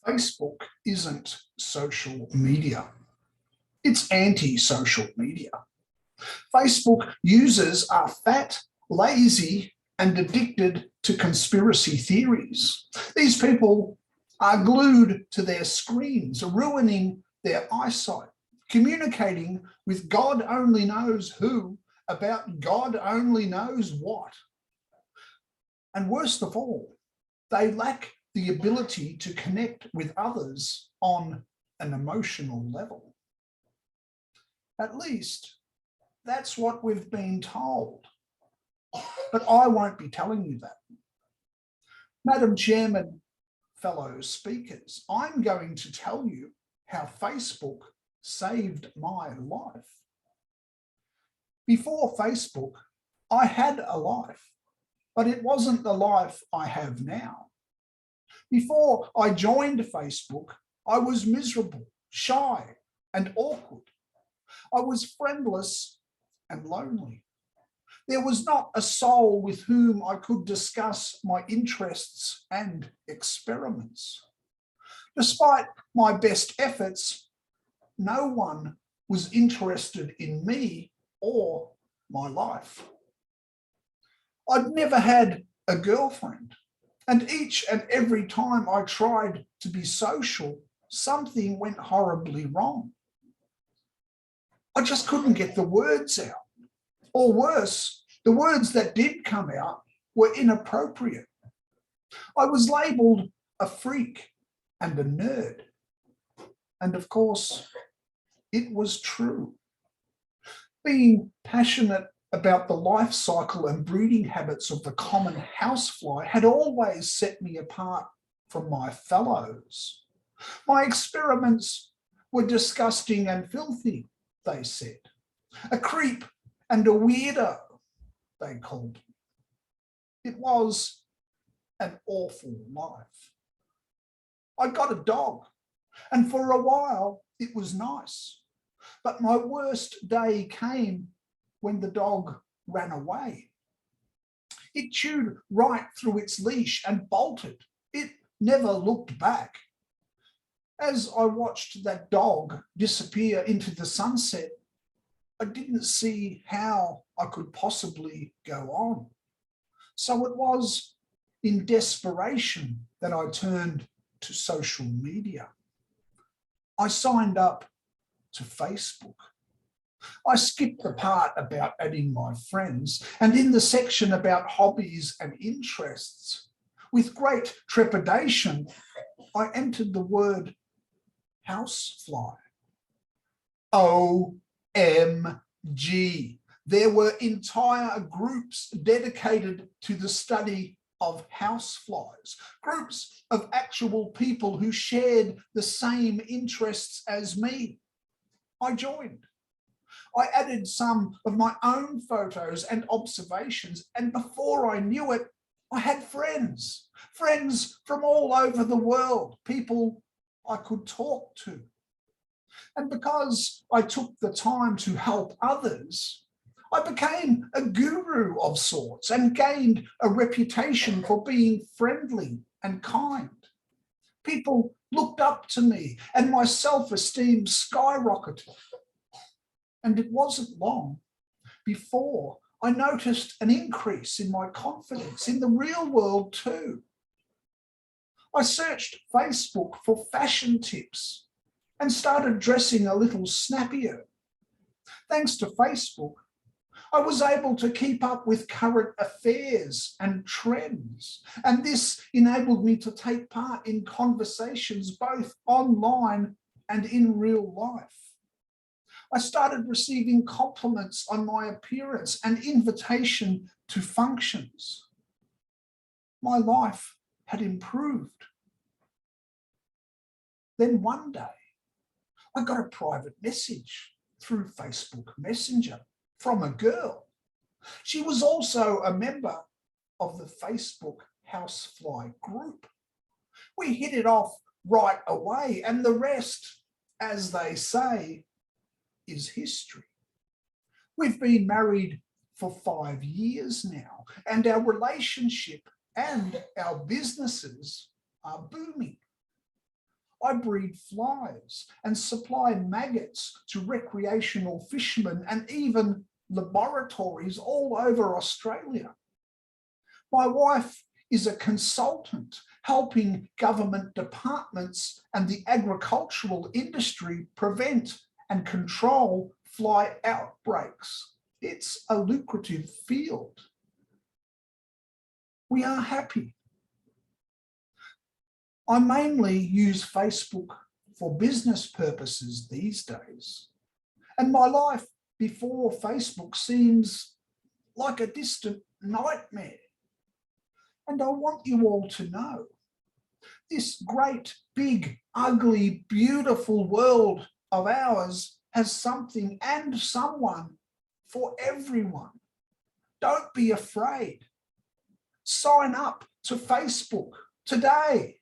Facebook isn't social media. It's anti-social media. Facebook users are fat, lazy, and addicted to conspiracy theories. These people are glued to their screens, ruining their eyesight, communicating with God only knows who about God only knows what. And worst of all, they lack the ability to connect with others on an emotional level. At least that's what we've been told. But I won't be telling you that. Madam Chairman, fellow speakers, I'm going to tell you how Facebook saved my life. Before Facebook, I had a life, but it wasn't the life I have now. Before I joined Facebook, I was miserable, shy, and awkward. I was friendless and lonely. There was not a soul with whom I could discuss my interests and experiments. Despite my best efforts, no one was interested in me or my life. I'd never had a girlfriend, and each and every time I tried to be social, something went horribly wrong. I just couldn't get the words out. Or worse, the words that did come out were inappropriate. I was labelled a freak and a nerd. And of course, it was true. Being passionate about the life cycle and breeding habits of the common housefly had always set me apart from my fellows. My experiments were disgusting and filthy, they said. A creep and a weirdo, they called me. It was an awful life. I got a dog, and for a while it was nice. But my worst day came when the dog ran away. It chewed right through its leash and bolted. It never looked back. As I watched that dog disappear into the sunset, I didn't see how I could possibly go on. So it was in desperation that I turned to social media. I signed up to Facebook. I skipped the part about adding my friends, and in the section about hobbies and interests, with great trepidation, I entered the word housefly. OMG. There were entire groups dedicated to the study of houseflies, groups of actual people who shared the same interests as me. I joined. I added some of my own photos and observations, and before I knew it, I had friends from all over the world, people I could talk to. And because I took the time to help others, I became a guru of sorts and gained a reputation for being friendly and kind. People looked up to me and my self-esteem skyrocketed. And it wasn't long before I noticed an increase in my confidence in the real world too. I searched Facebook for fashion tips and started dressing a little snappier. Thanks to Facebook, I was able to keep up with current affairs and trends, and this enabled me to take part in conversations both online and in real life. I started receiving compliments on my appearance and invitation to functions. My life had improved. Then one day, I got a private message through Facebook Messenger from a girl. She was also a member of the Facebook Housefly group. We hit it off right away, and the rest, as they say, is history. We've been married for 5 years now, and our relationship and our businesses are booming. I breed flies and supply maggots to recreational fishermen and even laboratories all over Australia. My wife is a consultant helping government departments and the agricultural industry prevent and control fly outbreaks. It's a lucrative field. We are happy. I mainly use Facebook for business purposes these days, and my life before Facebook seems like a distant nightmare. And I want you all to know, this great, big, ugly, beautiful world of ours has something and someone for everyone. Don't be afraid. Sign up to Facebook today.